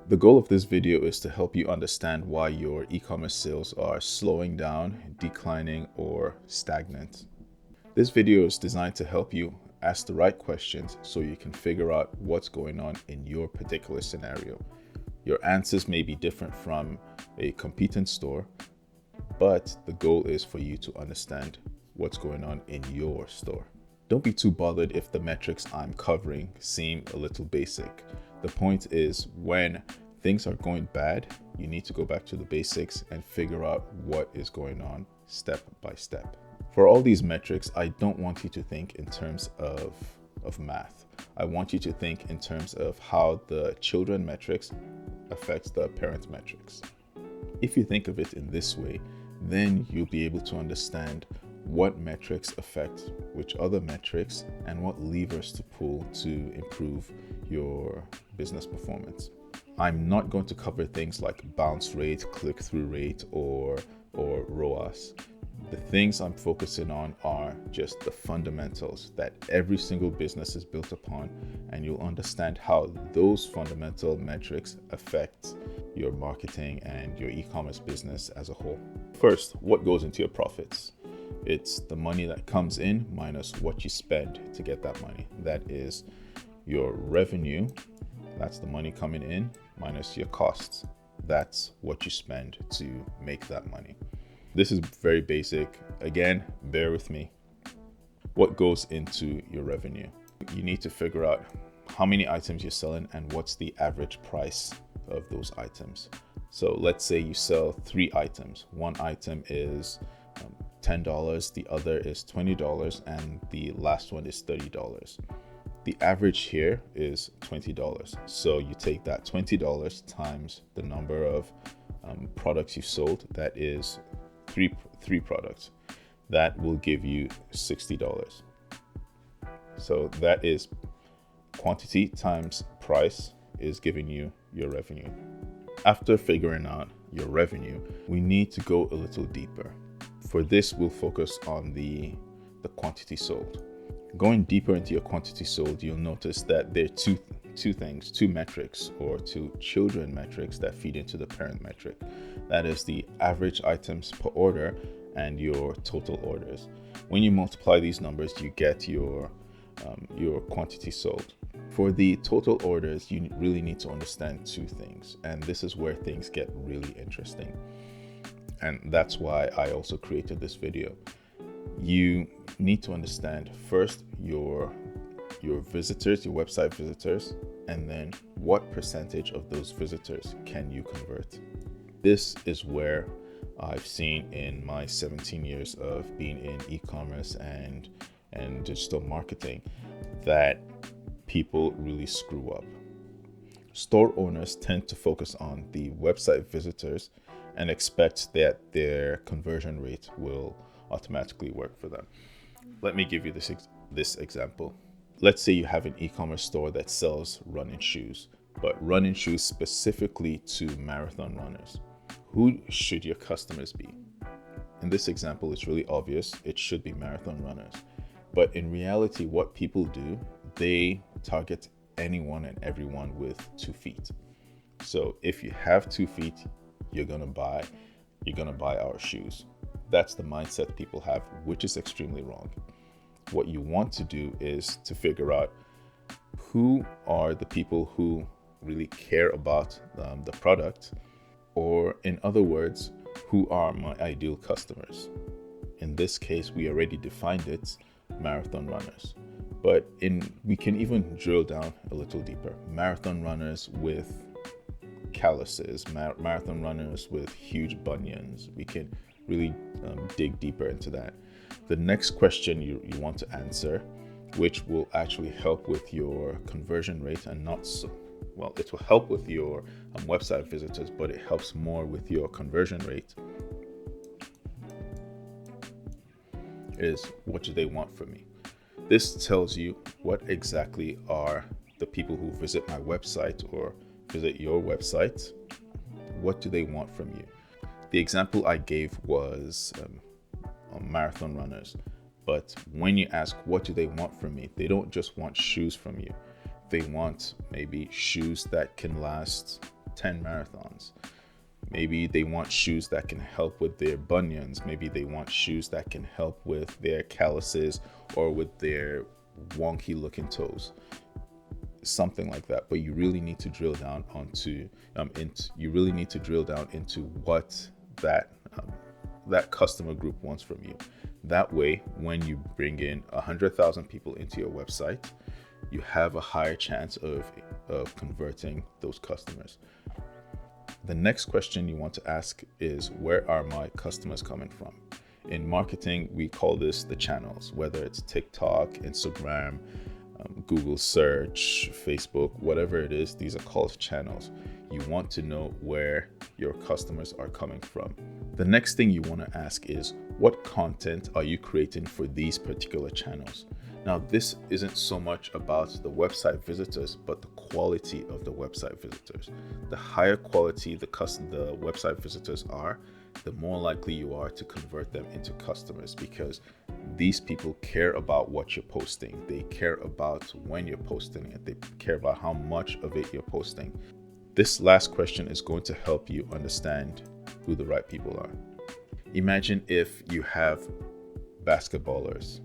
The goal of this video is to help you understand why your e-commerce sales are slowing down, declining, or stagnant. This video is designed to help you ask the right questions so you can figure out what's going on in your particular scenario. Your answers may be different from a competing store, but the goal is for you to understand what's going on in your store. Don't be too bothered if the metrics I'm covering seem a little basic. The point is, when things are going bad, you need to go back to the basics and figure out what is going on step by step. For all these metrics, I don't want you to think in terms of math. I want you to think in terms of how the children metrics affects the parent metrics. If you think of it in this way, then you'll be able to understand what metrics affect which other metrics and what levers to pull to improve your business performance. I'm not going to cover things like bounce rate, click-through rate, or ROAS. The things I'm focusing on are just the fundamentals that every single business is built upon, and you'll understand how those fundamental metrics affect your marketing and your e-commerce business as a whole. First, what goes into your profits? It's the money that comes in minus what you spend to get that money. That is your revenue. That's the money coming in minus your costs. That's what you spend to make that money. This is very basic. Again, bear with me. What goes into your revenue? You need to figure out how many items you're selling and what's the average price of those items. So let's say you sell 3 items. One item is $10, the other is $20, and the last one is $30. The average here is $20. So you take that $20 times the number of products you sold. That is three products. That will give you $60. So that is quantity times price is giving you your revenue. After figuring out your revenue, we need to go a little deeper. For this, we'll focus on the quantity sold. Going deeper into your quantity sold, you'll notice that there are two metrics, or two children metrics that feed into the parent metric. That is the average items per order and your total orders. When you multiply these numbers, you get your quantity sold. For the total orders, you really need to understand 2 things, and this is where things get really interesting. And that's why I also created this video. You need to understand first your visitors, your website visitors, and then what percentage of those visitors can you convert. This is where I've seen in my 17 years of being in e-commerce and digital marketing that people really screw up. Store owners tend to focus on the website visitors and expect that their conversion rate will automatically work for them. Let me give you this example. Let's say you have an e-commerce store that sells running shoes, but running shoes specifically to marathon runners. Who should your customers be? In this example, it's really obvious. It should be marathon runners. But in reality, what people do, they target anyone and everyone with 2 feet. So if you have 2 feet, you're gonna buy our shoes. That's the mindset people have, which is extremely wrong. What you want to do is to figure out who are the people who really care about the product, or in other words, who are my ideal customers. In this case, we already defined it, marathon runners. But we can even drill down a little deeper. Marathon runners with calluses, marathon runners with huge bunions. We can really dig deeper into that. The next question you want to answer, which will actually help with your conversion rate and not so, well, it will help with your website visitors, but it helps more with your conversion rate, is what do they want from me? This tells you what exactly are the people who visit my website or visit your website, what do they want from you? The example I gave was marathon runners. But when you ask what do they want from me, they don't just want shoes from you. They want maybe shoes that can last 10 marathons. Maybe they want shoes that can help with their bunions. Maybe they want shoes that can help with their calluses or with their wonky looking toes. Something like that. But you really need to drill down into what that customer group wants from you. That way, when you bring in 100,000 people into your website, you have a higher chance of converting those customers. The next question you want to ask is, where are my customers coming from? In marketing, we call this the channels, whether it's TikTok, Instagram, Google search, Facebook, whatever it is, these are called channels. You want to know where your customers are coming from. The next thing you want to ask is, what content are you creating for these particular channels? Now, this isn't so much about the website visitors, but the quality of the website visitors. The higher quality the website visitors are, the more likely you are to convert them into customers, because these people care about what you're posting. They care about when you're posting it. They care about how much of it you're posting. This last question is going to help you understand who the right people are. Imagine if you have basketballers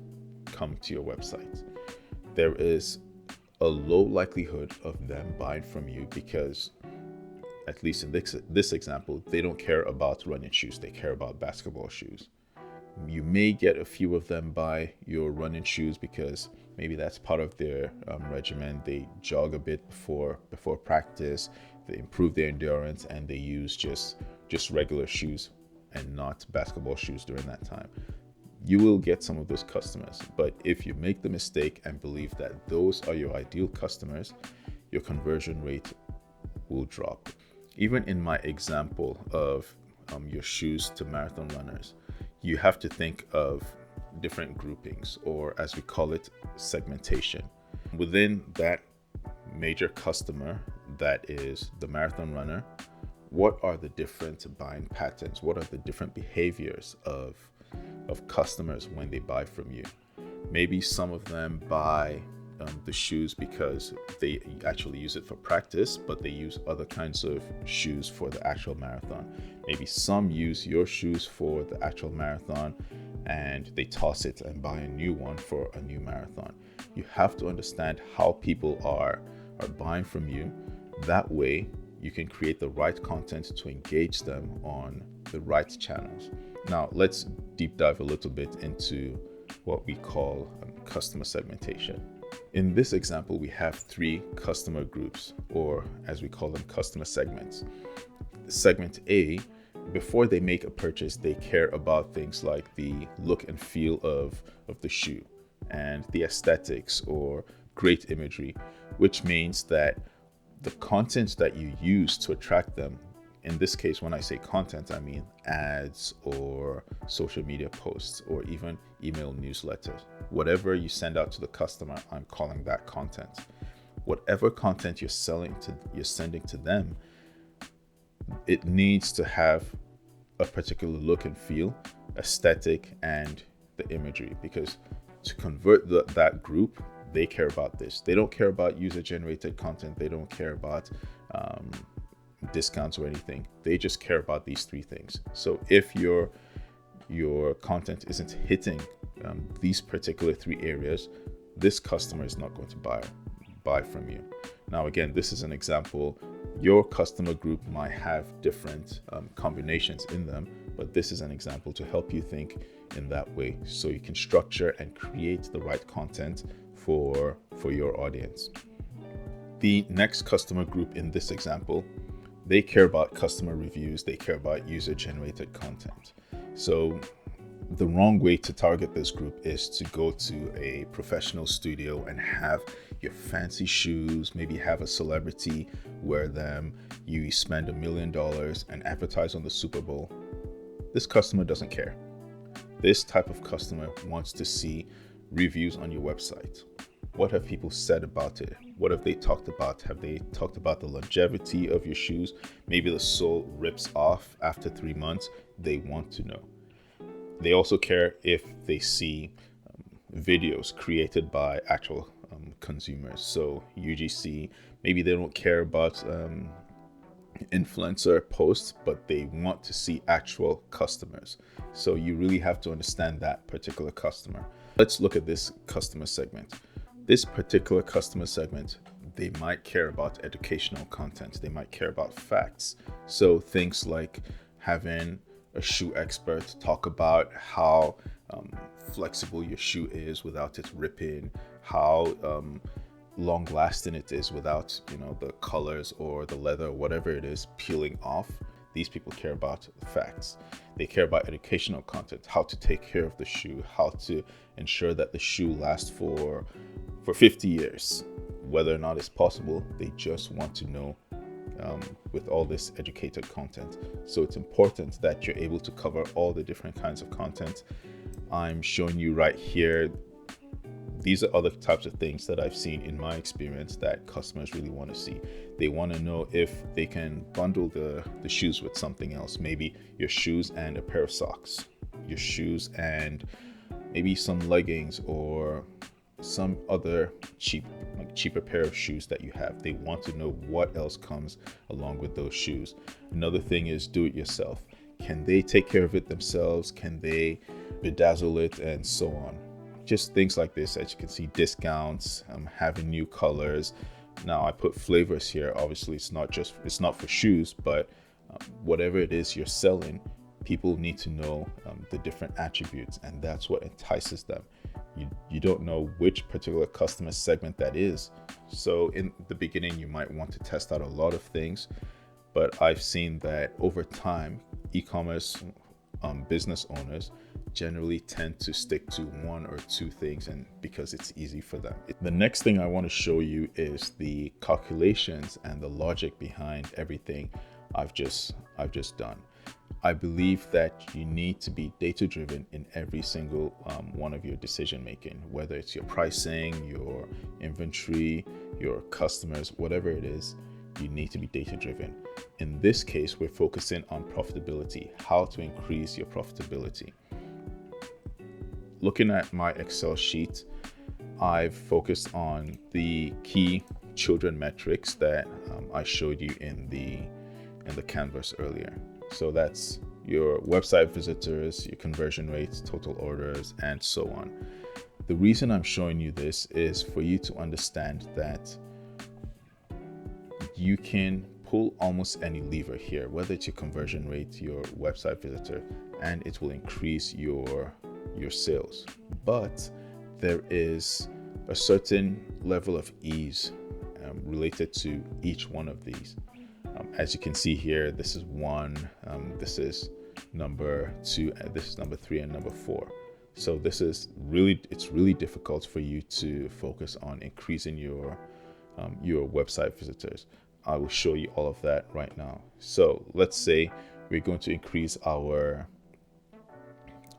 come to your website. There is a low likelihood of them buying from you because, at least in this example, they don't care about running shoes. They care about basketball shoes. You may get a few of them buy your running shoes because maybe that's part of their regimen. They jog a bit before practice. They improve their endurance, and they use just regular shoes and not basketball shoes during that time. You will get some of those customers, but if you make the mistake and believe that those are your ideal customers, your conversion rate will drop. Even in my example of your shoes to marathon runners, you have to think of different groupings, or as we call it, segmentation. Within that major customer that is the marathon runner, what are the different buying patterns? What are the different behaviors of customers when they buy from you? Maybe some of them buy the shoes because they actually use it for practice, but they use other kinds of shoes for the actual marathon. Maybe some use your shoes for the actual marathon and they toss it and buy a new one for a new marathon. You have to understand how people are buying from you. That way you can create the right content to engage them on the right channels. Now let's deep dive a little bit into what we call customer segmentation. In this example, we have 3 customer groups, or as we call them, customer segments. Segment A, before they make a purchase, they care about things like the look and feel of the shoe and the aesthetics or great imagery, which means that the content that you use to attract them, in this case, when I say content, I mean ads or social media posts or even email newsletters. Whatever you send out to the customer, I'm calling that content. Whatever content you're sending to them, it needs to have a particular look and feel, aesthetic, and the imagery, because to convert that group, they care about this. They don't care about user-generated content. They don't care about discounts or anything. They just care about these 3 things. So if your content isn't hitting these particular 3 areas, this customer is not going to buy from you. Now, again, this is an example. Your customer group might have different combinations in them, but this is an example to help you think in that way so you can structure and create the right content for your audience. The next customer group in this example, they care about customer reviews. They care about user-generated content. So the wrong way to target this group is to go to a professional studio and have your fancy shoes, maybe have a celebrity wear them, you spend $1 million and advertise on the Super Bowl. This customer doesn't care. This type of customer wants to see reviews on your website. What have people said about it? What have they talked about? Have they talked about the longevity of your shoes? Maybe the sole rips off after 3 months. They want to know. They also care if they see videos created by actual consumers. So UGC, maybe they don't care about influencer posts, but they want to see actual customers. So you really have to understand that particular customer. Let's look at this customer segment. This particular customer segment, they might care about educational content. They might care about facts. So things like having a shoe expert talk about how flexible your shoe is without it ripping, how long lasting it is without, the colors or the leather or whatever it is peeling off. These people care about facts. They care about educational content, how to take care of the shoe, how to ensure that the shoe lasts for 50 years. Whether or not it's possible, they just want to know with all this educated content. So it's important that you're able to cover all the different kinds of content. I'm showing you right here. These are other types of things that I've seen in my experience that customers really want to see. They want to know if they can bundle the shoes with something else, maybe your shoes and a pair of socks, your shoes and maybe some leggings or some other cheaper pair of shoes that you have. They want to know what else comes along with those shoes. Another thing is do it yourself. Can they take care of it themselves? Can they bedazzle it and so on? Just things like this. As you can see, discounts, having new colors. Now I put flavors here. Obviously it's not for shoes, but whatever it is you're selling, people need to know the different attributes, and that's what entices them. You don't know which particular customer segment that is. So in the beginning, you might want to test out a lot of things, but I've seen that over time, e-commerce business owners generally tend to stick to one or two things, and because it's easy for them. The next thing I want to show you is the calculations and the logic behind everything I've just done. I believe that you need to be data-driven in every single one of your decision making, whether it's your pricing, your inventory, your customers, whatever it is, you need to be data-driven. In this case, we're focusing on profitability, how to increase your profitability. Looking at my Excel sheet, I've focused on the key children metrics that I showed you in the canvas earlier. So that's your website visitors, your conversion rates, total orders, and so on. The reason I'm showing you this is for you to understand that you can pull almost any lever here, whether it's your conversion rate, your website visitor, and it will increase your sales. But there is a certain level of ease related to each one of these. As you can see here, this is one, this is number two, this is number three, and number four. So it's really difficult for you to focus on increasing your website visitors. I will show you all of that right now. So let's say we're going to increase our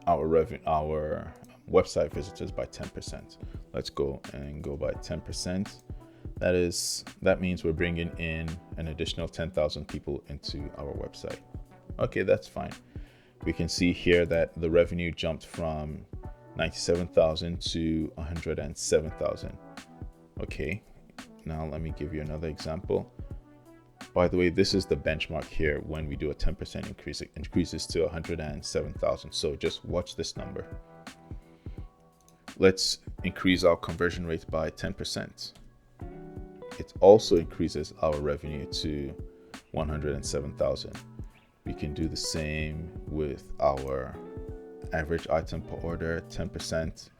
revenue, our website visitors by 10%. Let's go by 10%. That means we're bringing in an additional 10,000 people into our website. Okay, that's fine. We can see here that the revenue jumped from 97,000 to 107,000. Okay, now let me give you another example. By the way, this is the benchmark here. When we do a 10% increase, it increases to 107,000. So just watch this number. Let's increase our conversion rate by 10%. It also increases our revenue to 107,000. We can do the same with our average item per order, 10%.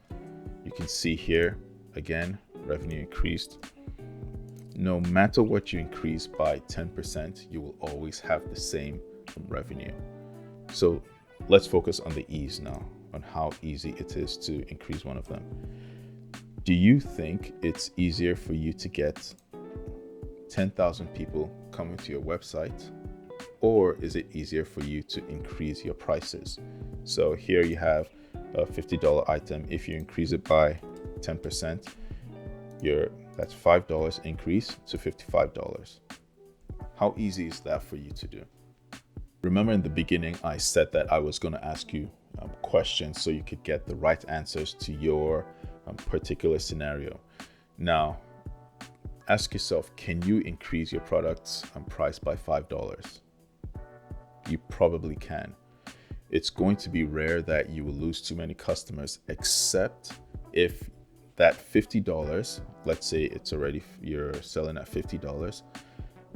You can see here, again, revenue increased. No matter what you increase by 10%, you will always have the same revenue. So let's focus on the ease now, on how easy it is to increase one of them. Do you think it's easier for you to get 10,000 people coming to your website, or is it easier for you to increase your prices? So here you have a $50 item. If you increase it by 10%, that's $5 increase to $55. How easy is that for you to do? Remember in the beginning, I said that I was going to ask you questions so you could get the right answers to your particular scenario. Now, Ask yourself, can you increase your product's price by $5? You probably can. It's going to be rare that you will lose too many customers, except if that $50, let's say you're selling at $50,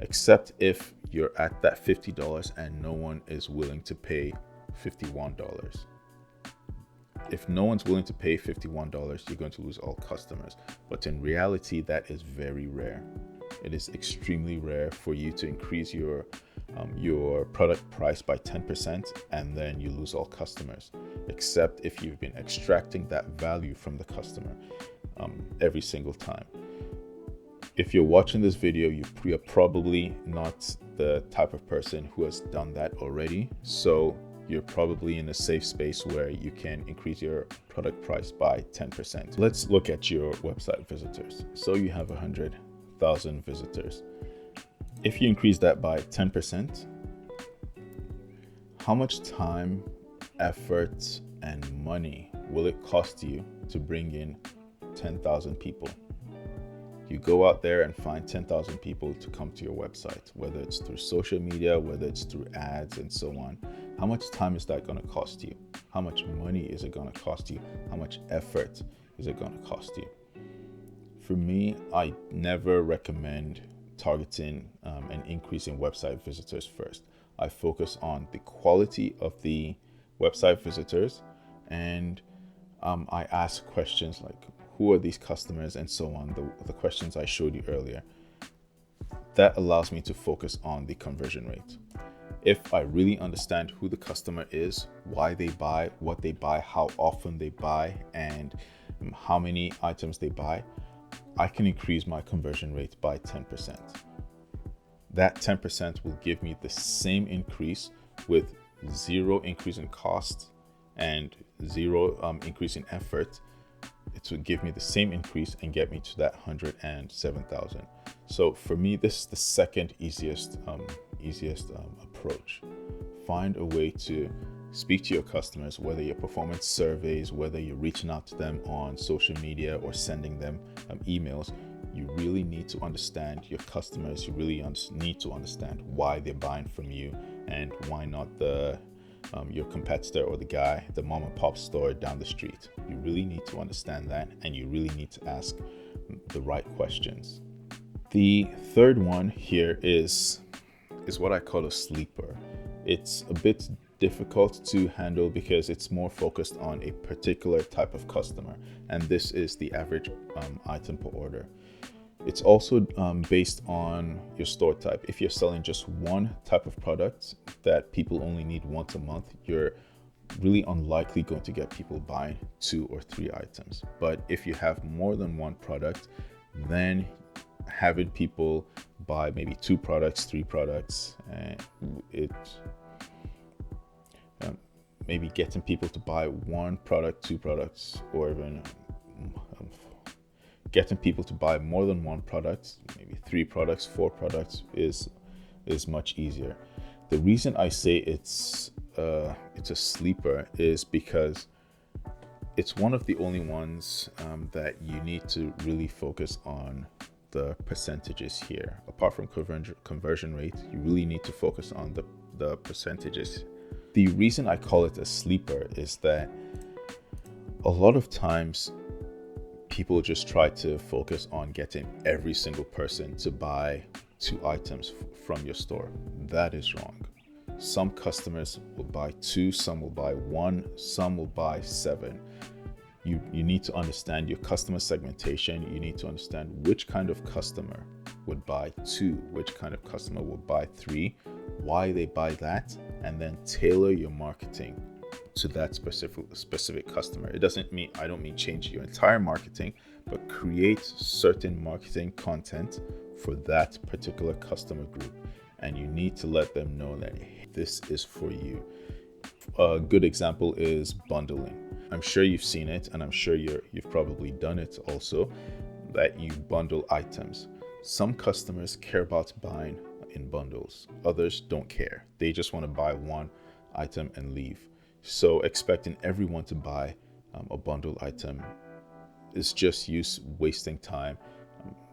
except if you're at that $50 and no one is willing to pay $51. If no one's willing to pay $51, you're going to lose all customers. But in reality, that is very rare. It is extremely rare for you to increase your product price by 10% and then you lose all customers, except if you've been extracting that value from the customer every single time. If you're watching this video, you're probably not the type of person who has done that already. So you're probably in a safe space where you can increase your product price by 10%. Let's look at your website visitors. So you have 100,000 visitors. If you increase that by 10%, how much time, effort, and money will it cost you to bring in 10,000 people? You go out there and find 10,000 people to come to your website, whether it's through social media, whether it's through ads and so on. How much time is that going to cost you? How much money is it going to cost you? How much effort is it going to cost you? For me, I never recommend targeting an increase in website visitors first. I focus on the quality of the website visitors, and I ask questions like, who are these customers and so on, the questions I showed you earlier. That allows me to focus on the conversion rate. If I really understand who the customer is, why they buy, what they buy, how often they buy, and how many items they buy, I can increase my conversion rate by 10%. That 10% will give me the same increase with zero increase in cost and zero increase in effort. It will give me the same increase and get me to that 107,000. So for me, this is the second easiest approach. Find a way to speak to your customers, whether you're performing surveys, whether you're reaching out to them on social media or sending them emails. You really need to understand your customers. You really need to understand why they're buying from you and why not your competitor or the mom and pop store down the street. You really need to understand that, and you really need to ask the right questions. The third one here is what I call a sleeper. It's a bit difficult to handle because it's more focused on a particular type of customer, and this is the average item per order. It's also based on your store type. If you're selling just one type of product that people only need once a month, you're really unlikely going to get people buying 2 or 3 items. But if you have more than one product, then having people buy maybe 2 products, 3 products, maybe getting people to buy 1 product, 2 products, or even getting people to buy more than 1 product, maybe 3 products, 4 products is much easier. The reason I say it's a sleeper is because it's one of the only ones that you need to really focus on the percentages here. Apart from conversion rate, you really need to focus on the percentages. The reason I call it a sleeper is that a lot of times people just try to focus on getting every single person to buy 2 items from your store. That is wrong. Some customers will buy 2, some will buy 1, some will buy 7. You need to understand your customer segmentation. You need to understand which kind of customer would buy 2, which kind of customer would buy 3, why they buy that, and then tailor your marketing to that specific customer. I don't mean change your entire marketing, but create certain marketing content for that particular customer group. And you need to let them know that this is for you. A good example is bundling. I'm sure you've seen it, and I'm sure you've probably done it also, that you bundle items. Some customers care about buying in bundles. Others don't care. They just want to buy 1 item and leave. So expecting everyone to buy a bundle item is just wasting time.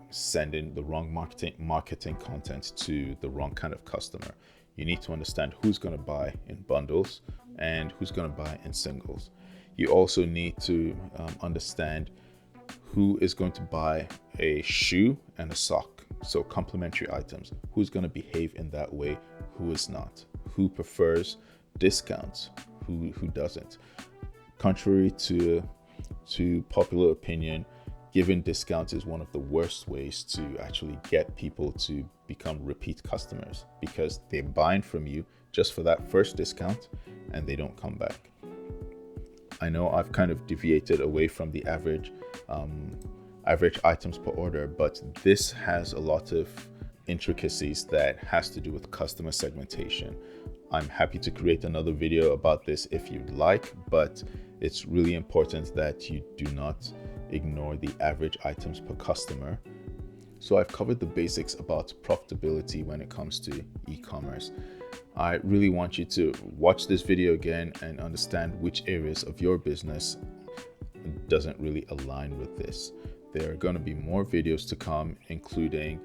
sending the wrong marketing content to the wrong kind of customer. You need to understand who's going to buy in bundles and who's going to buy in singles. You also need to understand who is going to buy a shoe and a sock, so complementary items. Who's going to behave in that way, who is not, who prefers discounts, who doesn't. Contrary to popular opinion, giving discounts is one of the worst ways to actually get people to become repeat customers, because they're buying from you just for that first discount and they don't come back. I know I've kind of deviated away from the average items per order, but this has a lot of intricacies that has to do with customer segmentation. I'm happy to create another video about this if you'd like, but it's really important that you do not ignore the average items per customer. So I've covered the basics about profitability when it comes to e-commerce. I really want you to watch this video again and understand which areas of your business doesn't really align with this. There are going to be more videos to come, including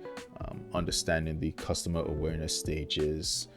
understanding the customer awareness stages,